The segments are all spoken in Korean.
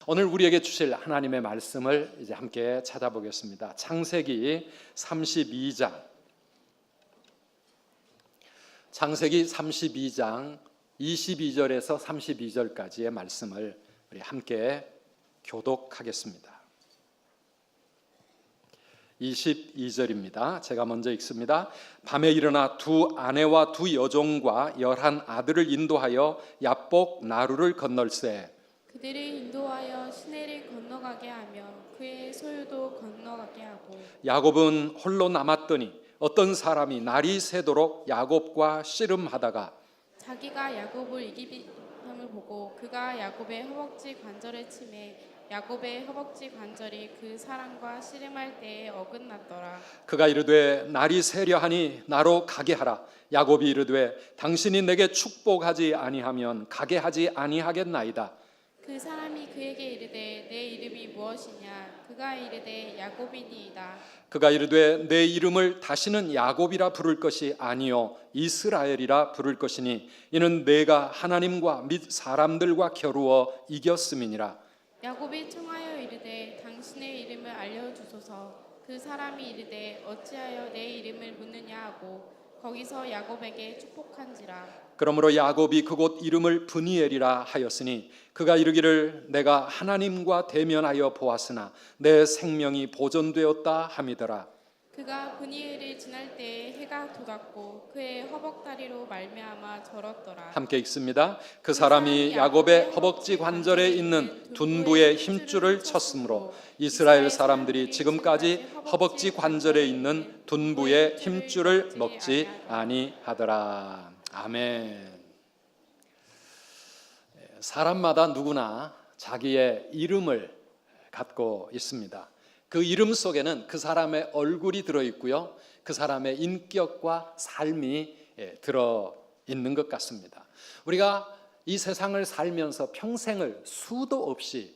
오늘 우리에게 주실 하나님의 말씀을 이제 함께 찾아보겠습니다. 창세기 32장 22절에서 32절까지의 말씀을 우리 함께 교독하겠습니다. 22절입니다. 제가 먼저 읽습니다. 밤에 일어나 두 아내와 두 여종과 11 아들을 인도하여 야복 나루를 건널세. 그들을 인도하여 시내를 건너가게 하며 그의 소유도 건너가게 하고 야곱은 홀로 남았더니 어떤 사람이 날이 새도록 야곱과 씨름하다가 자기가 야곱을 이기함을 보고 그가 야곱의 허벅지 관절에 치매 야곱의 허벅지 관절이 그 사람과 씨름할 때에 어긋났더라. 그가 이르되 날이 새려 하니 나로 가게 하라. 야곱이 이르되 당신이 내게 축복하지 아니하면 가게 하지 아니하겠나이다. 그 사람이 그에게 이르되 내 이름이 무엇이냐? 그가 이르되 야곱이니이다. 그가 이르되 내 이름을 다시는 야곱이라 부를 것이 아니요 이스라엘이라 부를 것이니 이는 내가 하나님과 및 사람들과 겨루어 이겼음이니라. 야곱이 청하여 이르되 당신의 이름을 알려주소서. 그 사람이 이르되 어찌하여 내 이름을 묻느냐 하고 거기서 야곱에게 축복한지라. 그러므로 야곱이 그곳 이름을 브니엘이라 하였으니 그가 이르기를 내가 하나님과 대면하여 보았으나 내 생명이 보존되었다 함이더라. 그가 브니엘을 지날 때에 해가 돋았고 그의 허벅다리로 말미암아 절었더라. 함께 읽습니다. 그 사람이 야곱의 허벅지 관절에 있는 둔부의 힘줄을 쳤으므로 이스라엘 사람들이 지금까지 허벅지 관절에 있는 둔부의 힘줄을 먹지 아니하더라. 아멘. 사람마다 누구나 자기의 이름을 갖고 있습니다. 그 이름 속에는 그 사람의 얼굴이 들어있고요, 그 사람의 인격과 삶이 들어있는 것 같습니다. 우리가 이 세상을 살면서 평생을 수도 없이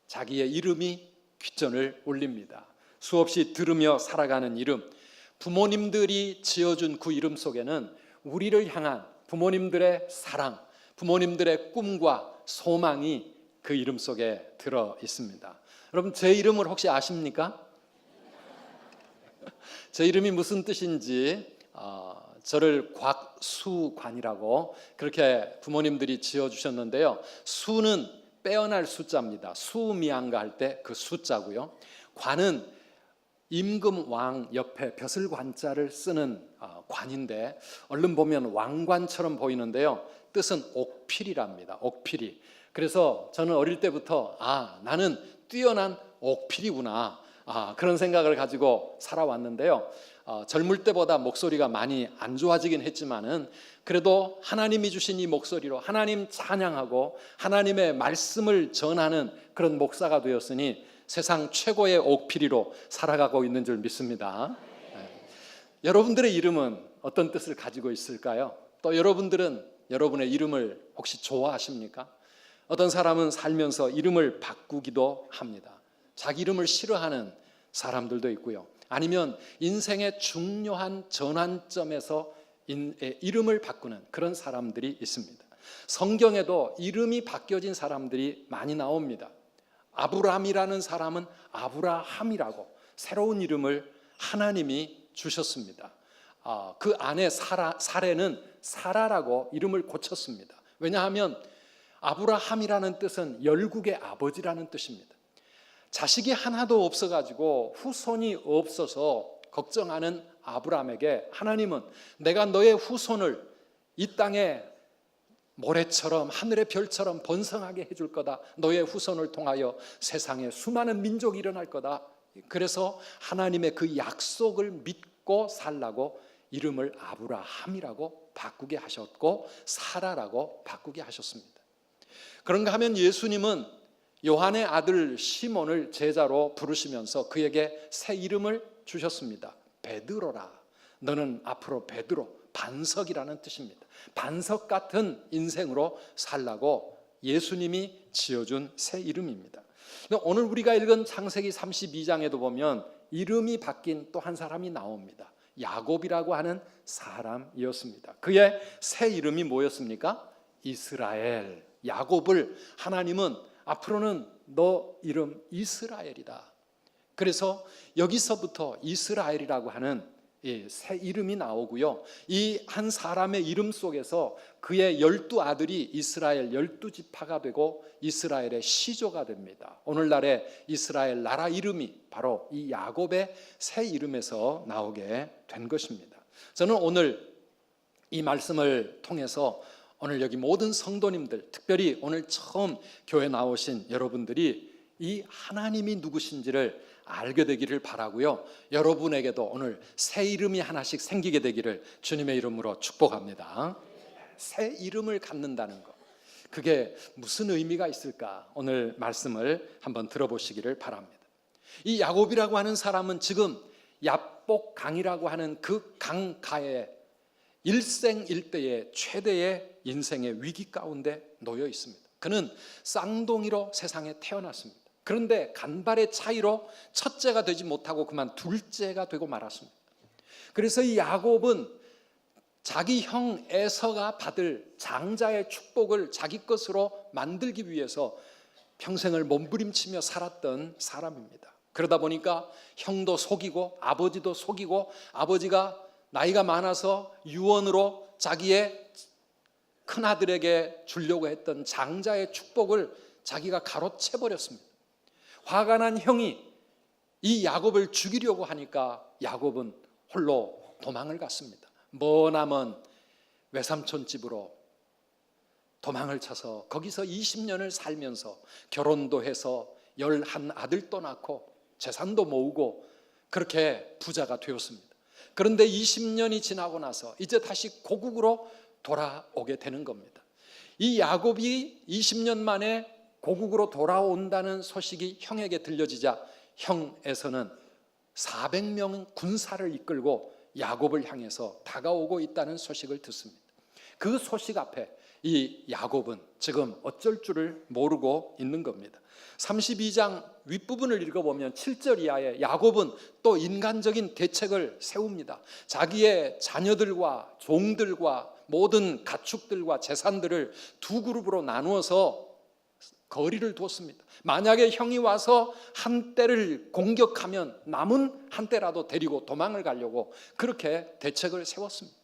자기의 이름이 귓전을 울립니다. 수없이 들으며 살아가는 이름, 부모님들이 지어준 그 이름 속에는 우리를 향한 부모님들의 사랑, 부모님들의 꿈과 소망이 그 이름 속에 들어 있습니다. 여러분, 제 이름을 혹시 아십니까? 제 이름이 무슨 뜻인지 저를 곽수관이라고 그렇게 부모님들이 지어주셨는데요. 수는 빼어날 숫자입니다. 수미양가 할 때 그 숫자고요. 관은 임금왕 옆에 벼슬관자를 쓰는 관인데 얼른 보면 왕관처럼 보이는데요. 뜻은 옥필이랍니다. 옥필이. 그래서 저는 어릴 때부터 나는 뛰어난 옥필이구나, 그런 생각을 가지고 살아왔는데요. 젊을 때보다 목소리가 많이 안 좋아지긴 했지만은 그래도 하나님이 주신 이 목소리로 하나님 찬양하고 하나님의 말씀을 전하는 그런 목사가 되었으니 세상 최고의 옥필이로 살아가고 있는 줄 믿습니다. 여러분들의 이름은 어떤 뜻을 가지고 있을까요? 또 여러분들은 여러분의 이름을 혹시 좋아하십니까? 어떤 사람은 살면서 이름을 바꾸기도 합니다. 자기 이름을 싫어하는 사람들도 있고요. 아니면 인생의 중요한 전환점에서 이름을 바꾸는 그런 사람들이 있습니다. 성경에도 이름이 바뀌어진 사람들이 많이 나옵니다. 아브람이라는 사람은 아브라함이라고 새로운 이름을 하나님이 주셨습니다. 그 아내 사레는 사라라고 이름을 고쳤습니다. 왜냐하면 아브라함이라는 뜻은 열국의 아버지라는 뜻입니다. 자식이 하나도 없어가지고 후손이 없어서 걱정하는 아브라함에게 하나님은 내가 너의 후손을 이 땅에 모래처럼 하늘의 별처럼 번성하게 해줄 거다. 너의 후손을 통하여 세상에 수많은 민족이 일어날 거다. 그래서 하나님의 그 약속을 믿고 살라고 이름을 아브라함이라고 바꾸게 하셨고 사라라고 바꾸게 하셨습니다. 그런가 하면 예수님은 요한의 아들 시몬을 제자로 부르시면서 그에게 새 이름을 주셨습니다. 베드로라. 너는 앞으로 베드로, 반석이라는 뜻입니다. 반석 같은 인생으로 살라고 예수님이 지어준 새 이름입니다. 오늘 우리가 읽은 창세기 32장에도 보면 이름이 바뀐 또 한 사람이 나옵니다. 야곱이라고 하는 사람이었습니다. 그의 새 이름이 뭐였습니까? 이스라엘. 야곱을 하나님은 앞으로는 너 이름 이스라엘이다. 그래서 여기서부터 이스라엘이라고 하는 새 이름이 나오고요. 이 한 사람의 이름 속에서 그의 12아들이 이스라엘 12지파가 되고 이스라엘의 시조가 됩니다. 오늘날의 이스라엘 나라 이름이 바로 이 야곱의 새 이름에서 나오게 된 것입니다. 저는 오늘 이 말씀을 통해서 오늘 여기 모든 성도님들, 특별히 오늘 처음 교회 나오신 여러분들이 이 하나님이 누구신지를 알게 되기를 바라고요. 여러분에게도 오늘 새 이름이 하나씩 생기게 되기를 주님의 이름으로 축복합니다. 새 이름을 갖는다는 것, 그게 무슨 의미가 있을까? 오늘 말씀을 한번 들어보시기를 바랍니다. 이 야곱이라고 하는 사람은 지금 야복강이라고 하는 그 강가에 일생일대의 최대의 인생의 위기 가운데 놓여 있습니다. 그는 쌍둥이로 세상에 태어났습니다. 그런데 간발의 차이로 첫째가 되지 못하고 그만 둘째가 되고 말았습니다. 그래서 이 야곱은 자기 형 에서가 받을 장자의 축복을 자기 것으로 만들기 위해서 평생을 몸부림치며 살았던 사람입니다. 그러다 보니까 형도 속이고 아버지도 속이고, 아버지가 나이가 많아서 유언으로 자기의 큰아들에게 주려고 했던 장자의 축복을 자기가 가로채버렸습니다. 화가 난 형이 이 야곱을 죽이려고 하니까 야곱은 홀로 도망을 갔습니다. 머나먼 외삼촌 집으로 도망을 쳐서 거기서 20년을 살면서 결혼도 해서 11아들도 낳고 재산도 모으고 그렇게 부자가 되었습니다. 그런데 20년이 지나고 나서 이제 다시 고국으로 돌아오게 되는 겁니다. 이 야곱이 20년 만에 고국으로 돌아온다는 소식이 형에게 들려지자 형에서는 400명 군사를 이끌고 야곱을 향해서 다가오고 있다는 소식을 듣습니다. 그 소식 앞에 이 야곱은 지금 어쩔 줄을 모르고 있는 겁니다. 32장 윗부분을 읽어보면 7절 이하에 야곱은 또 인간적인 대책을 세웁니다. 자기의 자녀들과 종들과 모든 가축들과 재산들을 두 그룹으로 나누어서 거리를 뒀습니다. 만약에 형이 와서 한 떼를 공격하면 남은 한 떼라도 데리고 도망을 가려고 그렇게 대책을 세웠습니다.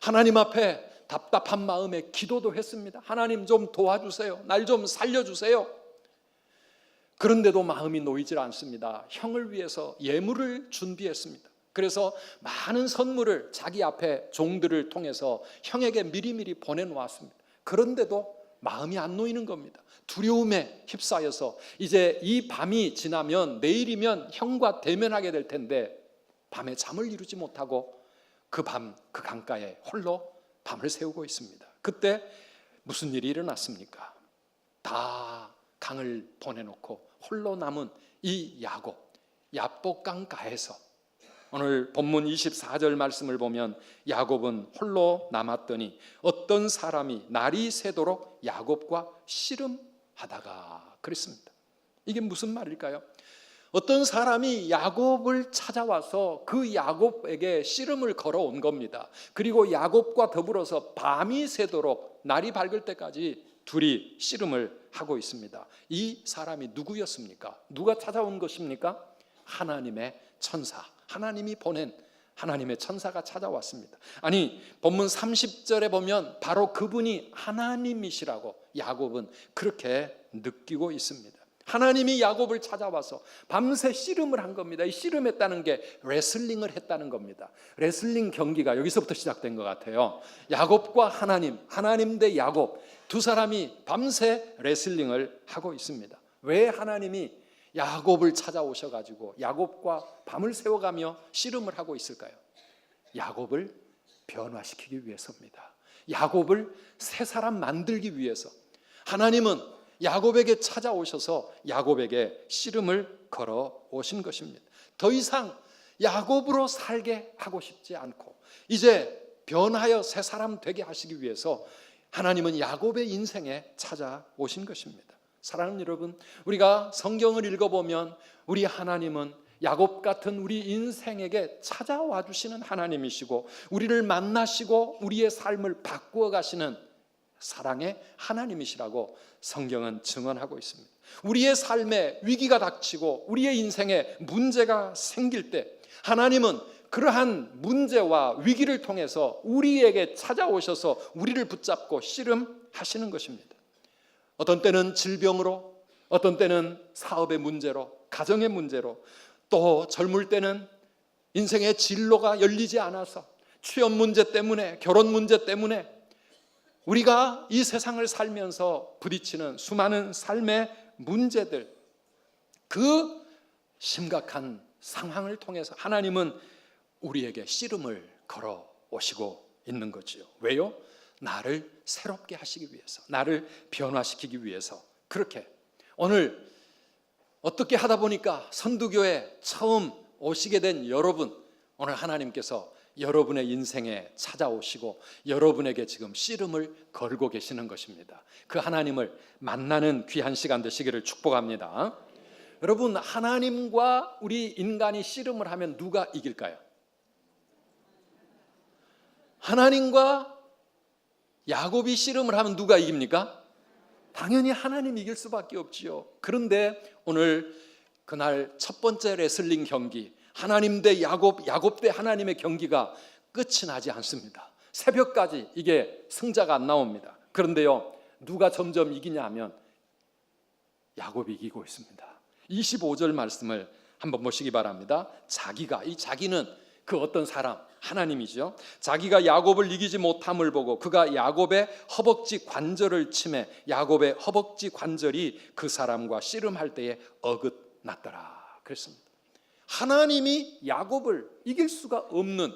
하나님 앞에 답답한 마음에 기도도 했습니다. 하나님 좀 도와주세요. 날 좀 살려주세요. 그런데도 마음이 놓이질 않습니다. 형을 위해서 예물을 준비했습니다. 그래서 많은 선물을 자기 앞에 종들을 통해서 형에게 미리미리 보내놓았습니다. 그런데도 마음이 안 놓이는 겁니다. 두려움에 휩싸여서 이제 이 밤이 지나면 내일이면 형과 대면하게 될 텐데 밤에 잠을 이루지 못하고 그 밤 그 강가에 홀로 밤을 새우고 있습니다. 그때 무슨 일이 일어났습니까? 다 강을 보내놓고 홀로 남은 이 야곱, 야복강가에서 오늘 본문 24절 말씀을 보면 야곱은 홀로 남았더니 어떤 사람이 날이 새도록 야곱과 씨름하다가 그랬습니다. 이게 무슨 말일까요? 어떤 사람이 야곱을 찾아와서 그 야곱에게 씨름을 걸어온 겁니다. 그리고 야곱과 더불어서 밤이 새도록 날이 밝을 때까지 둘이 씨름을 하고 있습니다. 이 사람이 누구였습니까? 누가 찾아온 것입니까? 하나님의 천사, 하나님이 보낸 하나님의 천사가 찾아왔습니다. 아니 본문 30절에 보면 바로 그분이 하나님이시라고 야곱은 그렇게 느끼고 있습니다. 하나님이 야곱을 찾아와서 밤새 씨름을 한 겁니다. 이 씨름했다는 게 레슬링을 했다는 겁니다. 레슬링 경기가 여기서부터 시작된 것 같아요. 야곱과 하나님, 하나님 대 야곱, 두 사람이 밤새 레슬링을 하고 있습니다. 왜 하나님이 야곱을 찾아오셔가지고 야곱과 밤을 새워가며 씨름을 하고 있을까요? 야곱을 변화시키기 위해서입니다. 야곱을 새 사람 만들기 위해서 하나님은 야곱에게 찾아오셔서 야곱에게 씨름을 걸어 오신 것입니다. 더 이상 야곱으로 살게 하고 싶지 않고 이제 변하여 새 사람 되게 하시기 위해서 하나님은 야곱의 인생에 찾아오신 것입니다. 사랑하는 여러분, 우리가 성경을 읽어보면 우리 하나님은 야곱 같은 우리 인생에게 찾아와 주시는 하나님이시고 우리를 만나시고 우리의 삶을 바꾸어 가시는 사랑의 하나님이시라고 성경은 증언하고 있습니다. 우리의 삶에 위기가 닥치고 우리의 인생에 문제가 생길 때 하나님은 그러한 문제와 위기를 통해서 우리에게 찾아오셔서 우리를 붙잡고 씨름하시는 것입니다. 어떤 때는 질병으로, 어떤 때는 사업의 문제로, 가정의 문제로, 또 젊을 때는 인생의 진로가 열리지 않아서 취업 문제 때문에, 결혼 문제 때문에 우리가 이 세상을 살면서 부딪히는 수많은 삶의 문제들, 그 심각한 상황을 통해서 하나님은 우리에게 씨름을 걸어 오시고 있는 거지요. 왜요? 나를 새롭게 하시기 위해서, 나를 변화시키기 위해서. 그렇게 오늘 어떻게 하다 보니까 선두교에 처음 오시게 된 여러분, 오늘 하나님께서 여러분의 인생에 찾아오시고 여러분에게 지금 씨름을 걸고 계시는 것입니다. 그 하나님을 만나는 귀한 시간 되시기를 축복합니다. 여러분, 하나님과 우리 인간이 씨름을 하면 누가 이길까요? 하나님과 야곱이 씨름을 하면 누가 이깁니까? 당연히 하나님이 이길 수밖에 없지요. 그런데 오늘 그날 첫 번째 레슬링 경기, 하나님 대 야곱, 야곱 대 하나님의 경기가 끝이 나지 않습니다. 새벽까지 이게 승자가 안 나옵니다. 그런데요, 누가 점점 이기냐 하면 야곱이 이기고 있습니다. 25절 말씀을 한번 보시기 바랍니다. 자기가, 이 자기는 그 어떤 사람, 하나님이죠. 자기가 야곱을 이기지 못함을 보고 그가 야곱의 허벅지 관절을 치매 야곱의 허벅지 관절이 그 사람과 씨름할 때에 어긋났더라 그랬습니다. 하나님이 야곱을 이길 수가 없는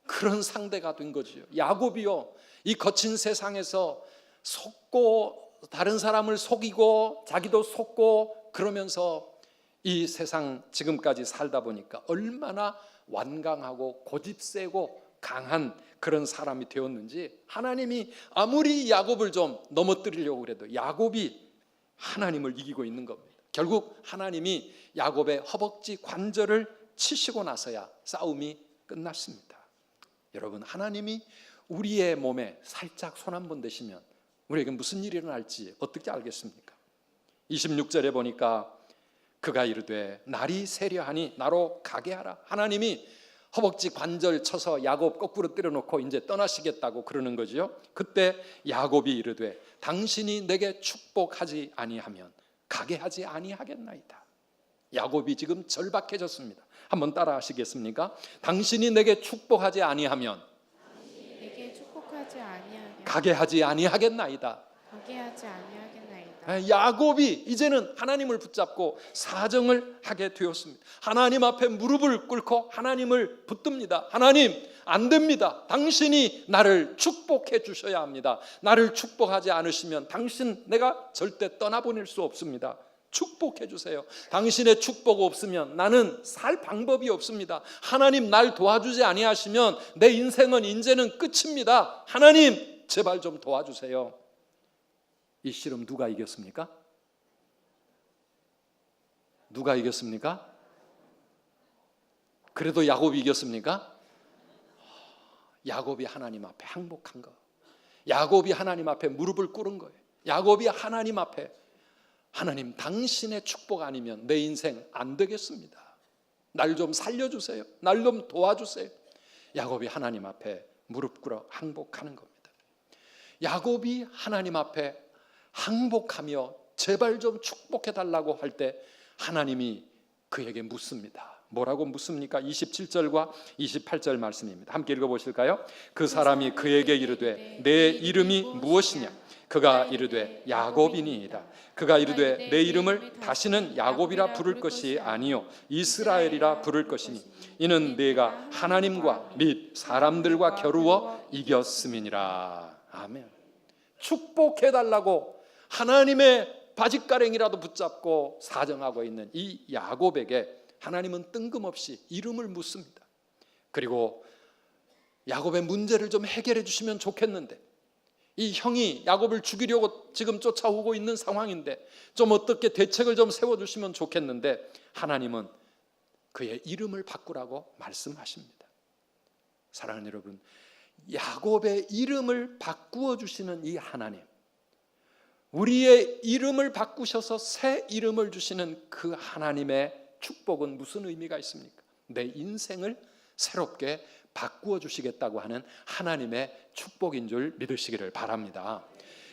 그런 상대가 된 거지요. 야곱이요, 이 거친 세상에서 속고 다른 사람을 속이고 자기도 속고 그러면서 이 세상 지금까지 살다 보니까 얼마나 완강하고 고집세고 강한 그런 사람이 되었는지, 하나님이 아무리 야곱을 좀 넘어뜨리려고 그래도 야곱이 하나님을 이기고 있는 겁니다. 결국 하나님이 야곱의 허벅지 관절을 치시고 나서야 싸움이 끝났습니다. 여러분, 하나님이 우리의 몸에 살짝 손 한 번 대시면 우리에게 무슨 일이 일어날지 어떻게 알겠습니까? 26절에 보니까 그가 이르되 날이 세려하니 나로 가게 하라. 하나님이 허벅지 관절 쳐서 야곱 거꾸로 때려놓고 이제 떠나시겠다고 그러는 거지요. 그때 야곱이 이르되 당신이 내게 축복하지 아니하면 가게 하지 아니하겠나이다. 야곱이 지금 절박해졌습니다. 한번 따라 하시겠습니까? 당신이 내게 축복하지 아니하면 내게 축복하지 아니하게 가게 하지 아니하겠나이다. 가게 하지 아니하겠나이다. 야곱이 이제는 하나님을 붙잡고 사정을 하게 되었습니다. 하나님 앞에 무릎을 꿇고 하나님을 붙듭니다. 하나님, 안 됩니다. 당신이 나를 축복해 주셔야 합니다. 나를 축복하지 않으시면 당신 내가 절대 떠나보낼 수 없습니다. 축복해 주세요. 당신의 축복 없으면 나는 살 방법이 없습니다. 하나님, 날 도와주지 아니하시면 내 인생은 이제는 끝입니다. 하나님, 제발 좀 도와주세요. 이 씨름 누가 이겼습니까? 누가 이겼습니까? 그래도 야곱이 이겼습니까? 야곱이 하나님 앞에 항복한 거, 야곱이 하나님 앞에 무릎을 꿇은 거예요. 야곱이 하나님 앞에, 하나님, 당신의 축복 아니면 내 인생 안 되겠습니다. 날 좀 살려주세요. 날 좀 도와주세요. 야곱이 하나님 앞에 무릎 꿇어 항복하는 겁니다. 야곱이 하나님 앞에 항복하며 제발 좀 축복해 달라고 할 때 하나님이 그에게 묻습니다. 뭐라고 묻습니까? 27절과 28절 말씀입니다. 함께 읽어보실까요? 그 사람이 그에게 이르되 내 이름이 무엇이냐? 그가 이르되 야곱이니이다. 그가 이르되 내 이름을 다시는 야곱이라 부를 것이 아니요 이스라엘이라 부를 것이니 이는 내가 하나님과 및 사람들과 겨루어 이겼음이니라. 아멘. 축복해달라고 하나님의 바짓가랭이라도 붙잡고 사정하고 있는 이 야곱에게 하나님은 뜬금없이 이름을 묻습니다. 그리고 야곱의 문제를 좀 해결해 주시면 좋겠는데, 이 형이 야곱을 죽이려고 지금 쫓아오고 있는 상황인데 좀 어떻게 대책을 좀 세워주시면 좋겠는데 하나님은 그의 이름을 바꾸라고 말씀하십니다. 사랑하는 여러분, 야곱의 이름을 바꾸어 주시는 이 하나님, 우리의 이름을 바꾸셔서 새 이름을 주시는 그 하나님의 축복은 무슨 의미가 있습니까? 내 인생을 새롭게 바꾸어 주시겠다고 하는 하나님의 축복인 줄 믿으시기를 바랍니다.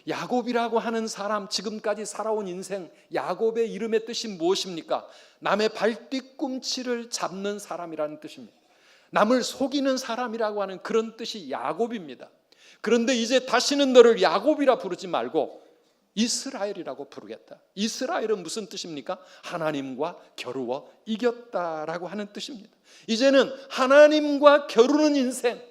야곱이라고 하는 사람, 지금까지 살아온 인생, 야곱의 이름의 뜻이 무엇입니까? 남의 발뒤꿈치를 잡는 사람이라는 뜻입니다. 남을 속이는 사람이라고 하는 그런 뜻이 야곱입니다. 그런데 이제 다시는 너를 야곱이라 부르지 말고 이스라엘이라고 부르겠다. 이스라엘은 무슨 뜻입니까? 하나님과 겨루어 이겼다라고 하는 뜻입니다. 이제는 하나님과 겨루는 인생,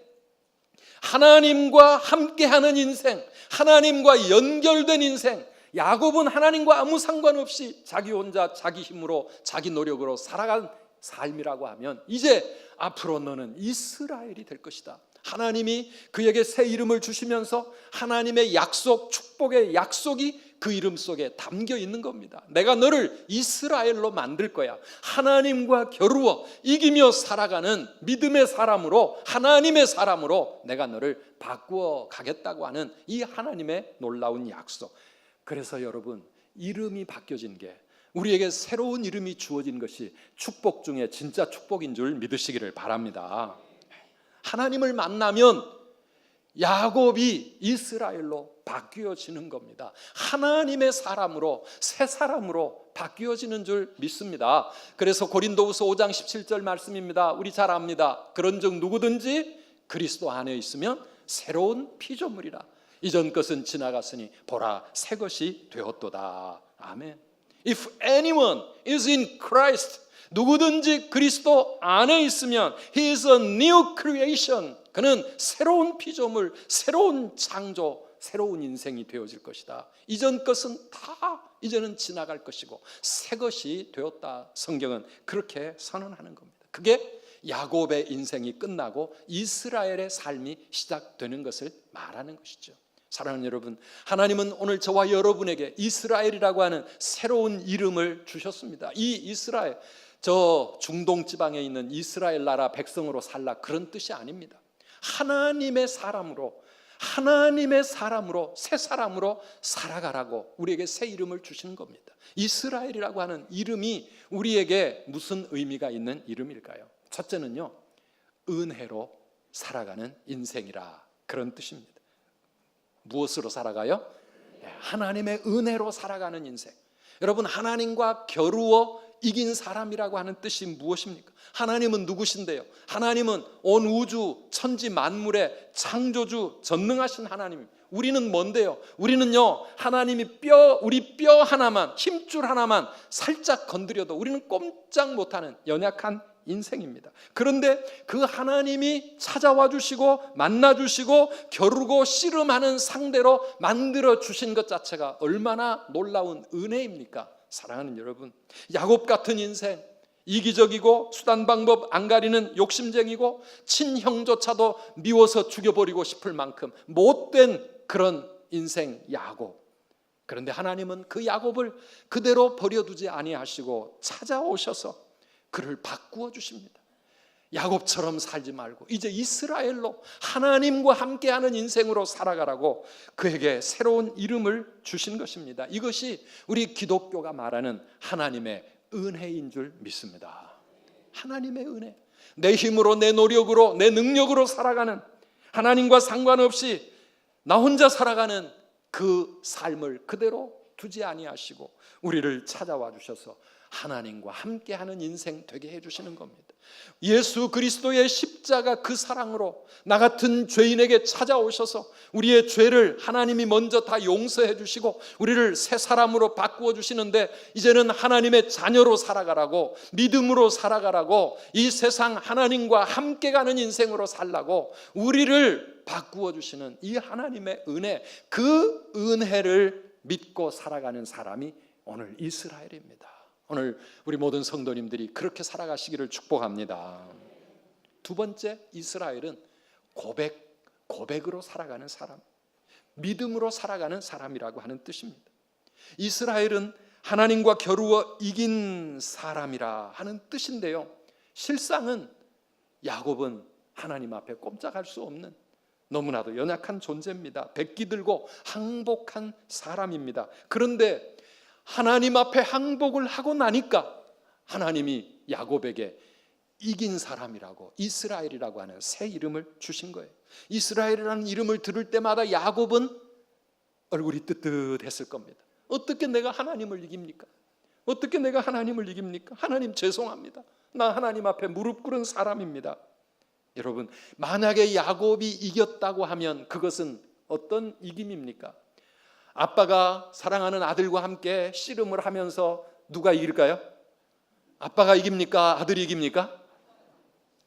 하나님과 함께하는 인생, 하나님과 연결된 인생. 야곱은 하나님과 아무 상관없이 자기 혼자 자기 힘으로 자기 노력으로 살아간 삶이라고 하면, 이제 앞으로 너는 이스라엘이 될 것이다. 하나님이 그에게 새 이름을 주시면서 하나님의 약속, 축복의 약속이 그 이름 속에 담겨 있는 겁니다. 내가 너를 이스라엘로 만들 거야. 하나님과 겨루어 이기며 살아가는 믿음의 사람으로, 하나님의 사람으로 내가 너를 바꾸어 가겠다고 하는 이 하나님의 놀라운 약속. 그래서 여러분, 이름이 바뀌어진 게, 우리에게 새로운 이름이 주어진 것이 축복 중에 진짜 축복인 줄 믿으시기를 바랍니다. 하나님을 만나면 야곱이 이스라엘로 바뀌어지는 겁니다. 하나님의 사람으로, 새 사람으로 바뀌어지는 줄 믿습니다. 그래서 고린도후서 5장 17절 말씀입니다. 우리 잘 압니다. 그런즉 누구든지 그리스도 안에 있으면 새로운 피조물이라. 이전 것은 지나갔으니 보라 새 것이 되었도다. 아멘. If anyone is in Christ, 누구든지 그리스도 안에 있으면 He is a new creation. 그는 새로운 피조물, 새로운 창조, 새로운 인생이 되어질 것이다. 이전 것은 다 이제는 지나갈 것이고 새 것이 되었다. 성경은 그렇게 선언하는 겁니다. 그게 야곱의 인생이 끝나고 이스라엘의 삶이 시작되는 것을 말하는 것이죠. 사랑하는 여러분, 하나님은 오늘 저와 여러분에게 이스라엘이라고 하는 새로운 이름을 주셨습니다. 이 이스라엘, 저 중동 지방에 있는 이스라엘 나라 백성으로 살라, 그런 뜻이 아닙니다. 하나님의 사람으로, 하나님의 사람으로, 새 사람으로 살아가라고 우리에게 새 이름을 주시는 겁니다. 이스라엘이라고 하는 이름이 우리에게 무슨 의미가 있는 이름일까요? 첫째는요, 은혜로 살아가는 인생이라, 그런 뜻입니다. 무엇으로 살아가요? 하나님의 은혜로 살아가는 인생. 여러분, 하나님과 겨루어 이긴 사람이라고 하는 뜻이 무엇입니까? 하나님은 누구신데요? 하나님은 온 우주 천지 만물의 창조주, 전능하신 하나님. 우리는 뭔데요? 우리는요, 하나님이 우리 뼈 하나만, 힘줄 하나만 살짝 건드려도 우리는 꼼짝 못하는 연약한 인생입니다. 그런데 그 하나님이 찾아와 주시고 만나 주시고 겨루고 씨름하는 상대로 만들어 주신 것 자체가 얼마나 놀라운 은혜입니까? 사랑하는 여러분, 야곱 같은 인생, 이기적이고 수단 방법 안 가리는 욕심쟁이고 친형조차도 미워서 죽여버리고 싶을 만큼 못된 그런 인생 야곱. 그런데 하나님은 그 야곱을 그대로 버려두지 아니하시고 찾아오셔서 그를 바꾸어 주십니다. 야곱처럼 살지 말고 이제 이스라엘로, 하나님과 함께하는 인생으로 살아가라고 그에게 새로운 이름을 주신 것입니다. 이것이 우리 기독교가 말하는 하나님의 은혜인 줄 믿습니다. 하나님의 은혜. 내 힘으로, 내 노력으로, 내 능력으로 살아가는, 하나님과 상관없이 나 혼자 살아가는 그 삶을 그대로 두지 아니하시고 우리를 찾아와 주셔서 하나님과 함께하는 인생 되게 해주시는 겁니다. 예수 그리스도의 십자가 그 사랑으로 나 같은 죄인에게 찾아오셔서 우리의 죄를 하나님이 먼저 다 용서해 주시고 우리를 새 사람으로 바꾸어 주시는데, 이제는 하나님의 자녀로 살아가라고, 믿음으로 살아가라고, 이 세상 하나님과 함께 가는 인생으로 살라고 우리를 바꾸어 주시는 이 하나님의 은혜, 그 은혜를 믿고 살아가는 사람이 오늘 이스라엘입니다. 오늘 우리 모든 성도님들이 그렇게 살아가시기를 축복합니다. 두 번째, 이스라엘은 고백으로 살아가는 사람, 믿음으로 살아가는 사람이라고 하는 뜻입니다. 이스라엘은 하나님과 겨루어 이긴 사람이라 하는 뜻인데요, 실상은 야곱은 하나님 앞에 꼼짝할 수 없는 너무나도 연약한 존재입니다. 백기 들고 항복한 사람입니다. 그런데 하나님 앞에 항복을 하고 나니까 하나님이 야곱에게 이긴 사람이라고, 이스라엘이라고 하는 새 이름을 주신 거예요. 이스라엘이라는 이름을 들을 때마다 야곱은 얼굴이 뜨뜻했을 겁니다. 어떻게 내가 하나님을 이깁니까? 어떻게 내가 하나님을 이깁니까? 하나님 죄송합니다. 나 하나님 앞에 무릎 꿇은 사람입니다. 여러분, 만약에 야곱이 이겼다고 하면 그것은 어떤 이김입니까? 아빠가 사랑하는 아들과 함께 씨름을 하면서 누가 이길까요? 아빠가 이깁니까? 아들이 이깁니까?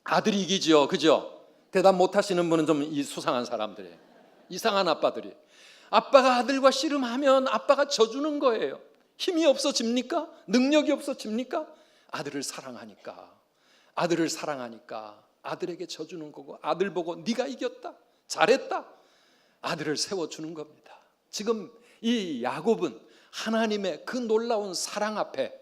아들이 이기죠. 그죠? 대답 못 하시는 분은 좀 수상한 사람들이에요. 이상한 아빠들이. 아빠가 아들과 씨름하면 아빠가 져주는 거예요. 힘이 없어집니까? 능력이 없어집니까? 아들을 사랑하니까. 아들을 사랑하니까 아들에게 져주는 거고, 아들 보고 네가 이겼다, 잘했다, 아들을 세워주는 겁니다. 지금 이 야곱은 하나님의 그 놀라운 사랑 앞에,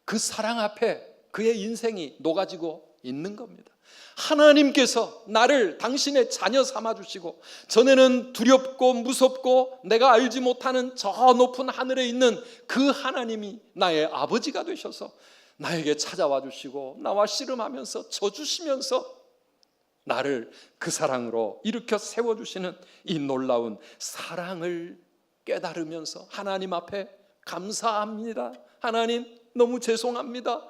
그 사랑 앞에 그의 인생이 녹아지고 있는 겁니다. 하나님께서 나를 당신의 자녀 삼아주시고, 전에는 두렵고 무섭고 내가 알지 못하는 저 높은 하늘에 있는 그 하나님이 나의 아버지가 되셔서 나에게 찾아와 주시고 나와 씨름하면서 져주시면서 나를 그 사랑으로 일으켜 세워주시는 이 놀라운 사랑을 깨달으면서 하나님 앞에 감사합니다. 하나님 너무 죄송합니다.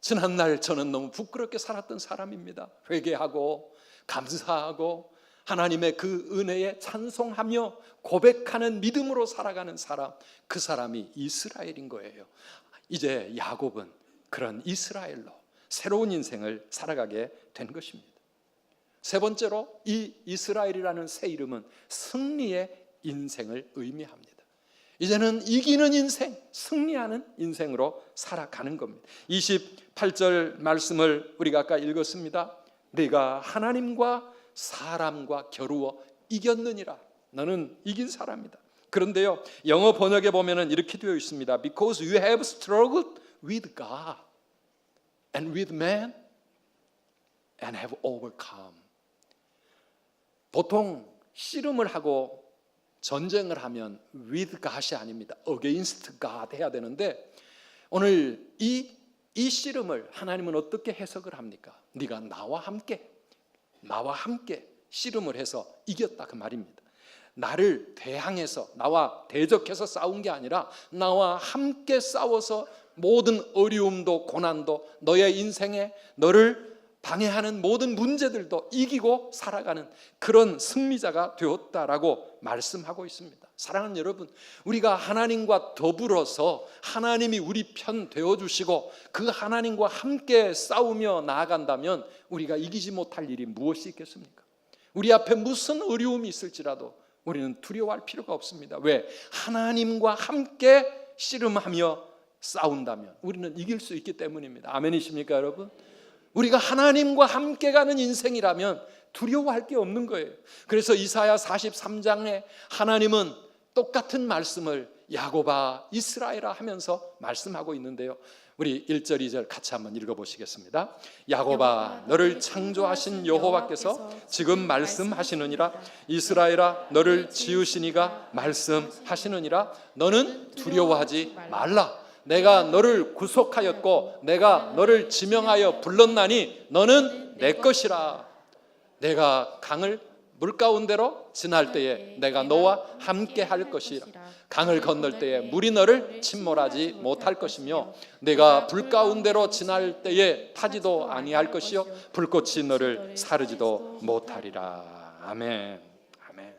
지난날 저는 너무 부끄럽게 살았던 사람입니다. 회개하고 감사하고 하나님의 그 은혜에 찬송하며 고백하는 믿음으로 살아가는 사람, 그 사람이 이스라엘인 거예요. 이제 야곱은 그런 이스라엘로 새로운 인생을 살아가게 된 것입니다. 세 번째로, 이 이스라엘이라는 새 이름은 승리의 인생을 의미합니다. 이제는 이기는 인생, 승리하는 인생으로 살아가는 겁니다. 28절 말씀을 우리가 아까 읽었습니다. 네가 하나님과 사람과 겨루어 이겼느니라. 너는 이긴 사람이다. 그런데요, 영어 번역에 보면은 이렇게 되어 있습니다. Because you have struggled with God and with man and have overcome. 보통 씨름을 하고 전쟁을 하면 with God이 아닙니다. against God 해야 되는데, 오늘 이 씨름을 하나님은 어떻게 해석을 합니까? 네가 나와 함께 씨름을 해서 이겼다, 그 말입니다. 나를 대항해서, 나와 대적해서 싸운 게 아니라 나와 함께 싸워서 모든 어려움도 고난도, 너의 인생에 너를 방해하는 모든 문제들도 이기고 살아가는 그런 승리자가 되었다라고 말씀하고 있습니다. 사랑하는 여러분, 우리가 하나님과 더불어서 하나님이 우리 편 되어주시고 그 하나님과 함께 싸우며 나아간다면 우리가 이기지 못할 일이 무엇이 있겠습니까? 우리 앞에 무슨 어려움이 있을지라도 우리는 두려워할 필요가 없습니다. 왜? 하나님과 함께 씨름하며 싸운다면 우리는 이길 수 있기 때문입니다. 아멘이십니까 여러분? 우리가 하나님과 함께 가는 인생이라면 두려워할 게 없는 거예요. 그래서 이사야 43장에 하나님은 똑같은 말씀을 야곱아 이스라엘아 하면서 말씀하고 있는데요, 우리 1절 2절 같이 한번 읽어보시겠습니다. 야곱아 너를 창조하신 여호와께서 지금 말씀하시느니라. 이스라엘아 너를 지으시니가 말씀하시느니라. 너는 두려워하지 말라. 내가 너를 구속하였고 내가 너를 지명하여 불렀나니 너는 내 것이라. 내가 강을 물가운데로 지날 때에 내가 너와 함께 할 것이라. 강을 건널 때에 물이 너를 침몰하지 못할 것이며 내가 불 가운데로 지날 때에 타지도 아니할 것이요 불꽃이 너를 사르지도 못하리라. 아멘. 아멘.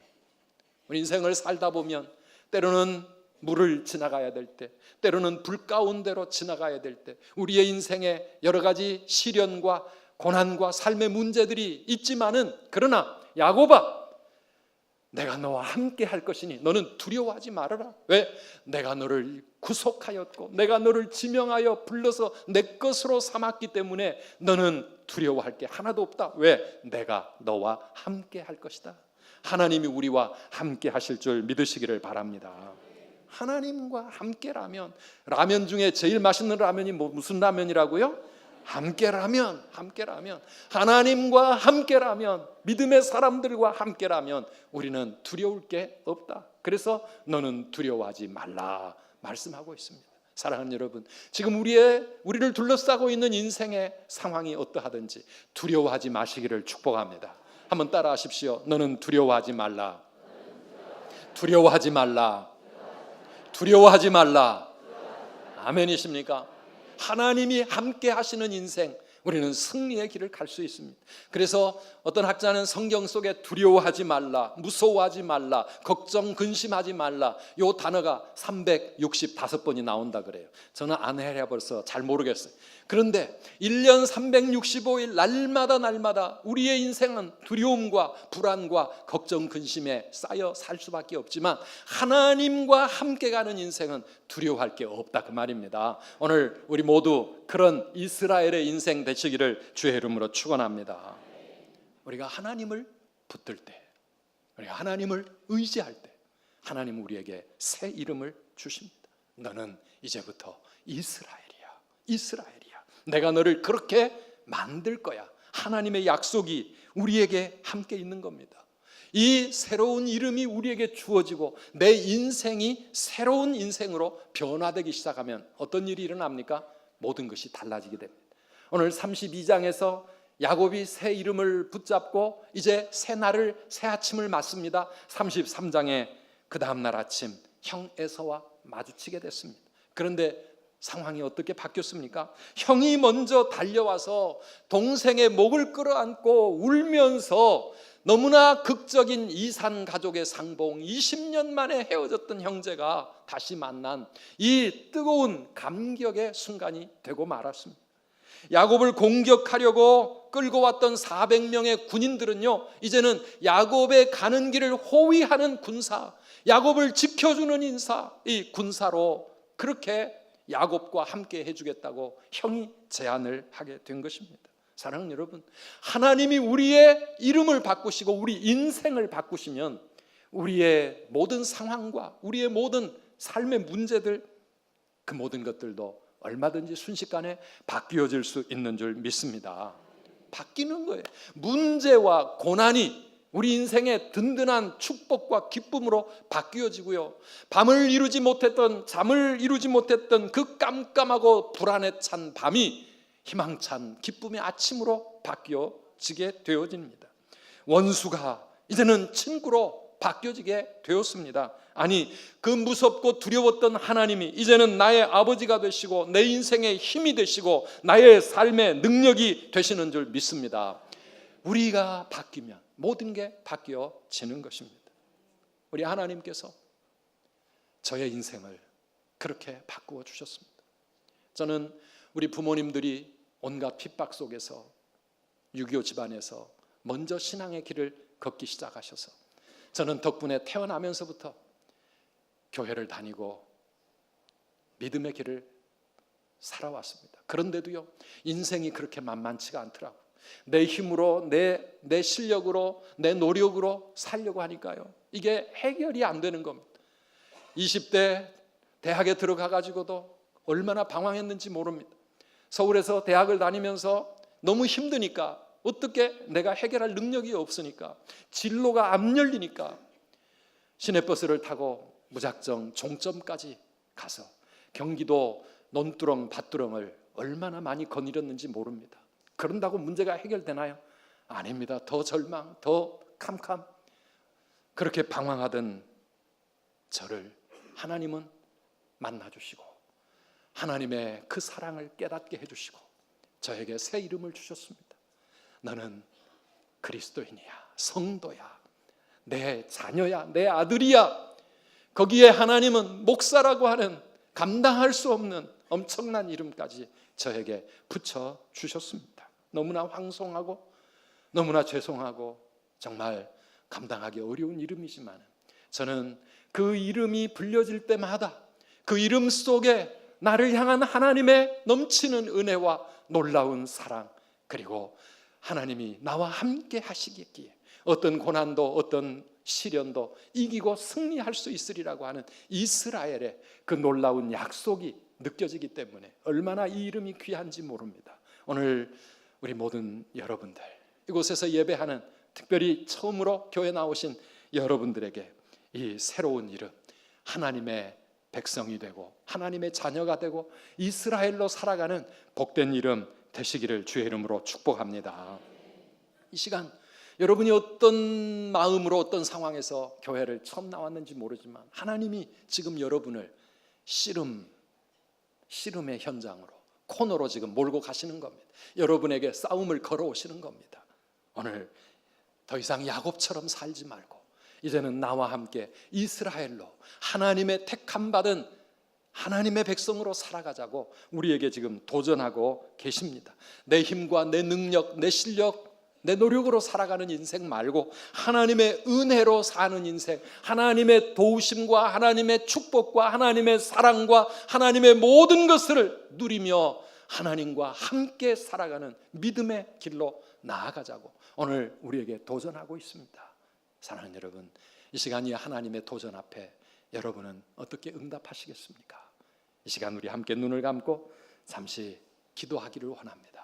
우리 인생을 살다 보면 때로는 물을 지나가야 될 때, 때로는 불 가운데로 지나가야 될 때, 우리의 인생에 여러 가지 시련과 고난과 삶의 문제들이 있지만은, 그러나 야곱아 내가 너와 함께 할 것이니 너는 두려워하지 말아라. 왜? 내가 너를 구속하였고 내가 너를 지명하여 불러서 내 것으로 삼았기 때문에 너는 두려워할 게 하나도 없다. 왜? 내가 너와 함께 할 것이다. 하나님이 우리와 함께 하실 줄 믿으시기를 바랍니다. 하나님과 함께라면, 라면 중에 제일 맛있는 라면이 무슨 라면이라고요? 함께라면 하나님과 함께라면, 믿음의 사람들과 함께라면 우리는 두려울 게 없다. 그래서 너는 두려워하지 말라 말씀하고 있습니다. 사랑하는 여러분, 지금 우리를 둘러싸고 있는 인생의 상황이 어떠하든지 두려워하지 마시기를 축복합니다. 한번 따라하십시오. 너는 두려워하지 말라. 두려워하지 말라. 두려워하지 말라. 아멘이십니까? 하나님이 함께 하시는 인생, 우리는 승리의 길을 갈 수 있습니다. 그래서 어떤 학자는 성경 속에 두려워하지 말라, 무서워하지 말라, 걱정, 근심하지 말라, 이 단어가 365번이 나온다 그래요. 저는 안 해봐서 잘 모르겠어요. 그런데 1년 365일 날마다 우리의 인생은 두려움과 불안과 걱정, 근심에 쌓여 살 수밖에 없지만 하나님과 함께 가는 인생은 두려워할 게 없다 그 말입니다. 오늘 우리 모두 그런 이스라엘의 인생 되시기를 주의 이름으로 축원합니다. 우리가 하나님을 붙들 때, 우리가 하나님을 의지할 때 하나님은 우리에게 새 이름을 주십니다. 너는 이제부터 이스라엘이야. 내가 너를 그렇게 만들 거야. 하나님의 약속이 우리에게 함께 있는 겁니다. 이 새로운 이름이 우리에게 주어지고 내 인생이 새로운 인생으로 변화되기 시작하면 어떤 일이 일어납니까? 모든 것이 달라지게 됩니다. 오늘 32장에서 야곱이 새 이름을 붙잡고 이제 새 날을, 새 아침을 맞습니다. 33장에 그 다음날 아침 형 에서와 마주치게 됐습니다. 그런데 상황이 어떻게 바뀌었습니까? 형이 먼저 달려와서 동생의 목을 끌어안고 울면서 너무나 극적인 이산 가족의 상봉, 20년 만에 헤어졌던 형제가 다시 만난 이 뜨거운 감격의 순간이 되고 말았습니다. 야곱을 공격하려고 끌고 왔던 400명의 군인들은요, 이제는 야곱의 가는 길을 호위하는 군사, 야곱을 지켜주는 인사, 이 군사로 그렇게 야곱과 함께 해주겠다고 형이 제안을 하게 된 것입니다. 사랑하는 여러분, 하나님이 우리의 이름을 바꾸시고 우리 인생을 바꾸시면 우리의 모든 상황과 우리의 모든 삶의 문제들, 그 모든 것들도 얼마든지 순식간에 바뀌어질 수 있는 줄 믿습니다. 바뀌는 거예요. 문제와 고난이 우리 인생의 든든한 축복과 기쁨으로 바뀌어지고요, 잠을 이루지 못했던 그 깜깜하고 불안에 찬 밤이 희망찬 기쁨의 아침으로 바뀌어지게 되어집니다. 원수가 이제는 친구로 바뀌어지게 되었습니다. 아니, 그 무섭고 두려웠던 하나님이 이제는 나의 아버지가 되시고 내 인생의 힘이 되시고 나의 삶의 능력이 되시는 줄 믿습니다. 우리가 바뀌면 모든 게 바뀌어지는 것입니다. 우리 하나님께서 저의 인생을 그렇게 바꾸어 주셨습니다. 저는 우리 부모님들이 온갖 핍박 속에서 6.25 집안에서 먼저 신앙의 길을 걷기 시작하셔서 저는 덕분에 태어나면서부터 교회를 다니고 믿음의 길을 살아왔습니다. 그런데도요, 인생이 그렇게 만만치가 않더라고요. 내 힘으로, 내 실력으로, 내 노력으로 살려고 하니까요, 이게 해결이 안 되는 겁니다. 20대 대학에 들어가 가지고도 얼마나 방황했는지 모릅니다. 서울에서 대학을 다니면서 너무 힘드니까, 어떻게 내가 해결할 능력이 없으니까, 진로가 안 열리니까 시내버스를 타고 무작정 종점까지 가서 경기도 논두렁 밭두렁을 얼마나 많이 거닐었는지 모릅니다. 그런다고 문제가 해결되나요? 아닙니다. 더 절망, 더 캄캄. 그렇게 방황하던 저를 하나님은 만나주시고 하나님의 그 사랑을 깨닫게 해주시고 저에게 새 이름을 주셨습니다. 너는 그리스도인이야, 성도야, 내 자녀야, 내 아들이야. 거기에 하나님은 목사라고 하는 감당할 수 없는 엄청난 이름까지 저에게 붙여주셨습니다. 너무나 황송하고 너무나 죄송하고 정말 감당하기 어려운 이름이지만 저는 그 이름이 불려질 때마다 그 이름 속에 나를 향한 하나님의 넘치는 은혜와 놀라운 사랑, 그리고 하나님이 나와 함께 하시겠기에 어떤 고난도 어떤 시련도 이기고 승리할 수 있으리라고 하는 이스라엘의 그 놀라운 약속이 느껴지기 때문에 얼마나 이 이름이 귀한지 모릅니다. 오늘 우리 모든 여러분들, 이곳에서 예배하는 특별히 처음으로 교회 나오신 여러분들에게 이 새로운 이름, 하나님의 백성이 되고 하나님의 자녀가 되고 이스라엘로 살아가는 복된 이름 되시기를 주의 이름으로 축복합니다. 이 시간 여러분이 어떤 마음으로 어떤 상황에서 교회를 처음 나왔는지 모르지만 하나님이 지금 여러분을 씨름의 현장으로, 코너로 지금 몰고 가시는 겁니다. 여러분에게 싸움을 걸어오시는 겁니다. 오늘 더 이상 야곱처럼 살지 말고 이제는 나와 함께 이스라엘로 하나님의 택함받은 하나님의 백성으로 살아가자고 우리에게 지금 도전하고 계십니다. 내 힘과 내 능력, 내 실력, 내 노력으로 살아가는 인생 말고 하나님의 은혜로 사는 인생, 하나님의 도우심과 하나님의 축복과 하나님의 사랑과 하나님의 모든 것을 누리며 하나님과 함께 살아가는 믿음의 길로 나아가자고 오늘 우리에게 도전하고 있습니다. 사랑하는 여러분, 이 시간이 하나님의 도전 앞에 여러분은 어떻게 응답하시겠습니까? 이 시간 우리 함께 눈을 감고 잠시 기도하기를 원합니다.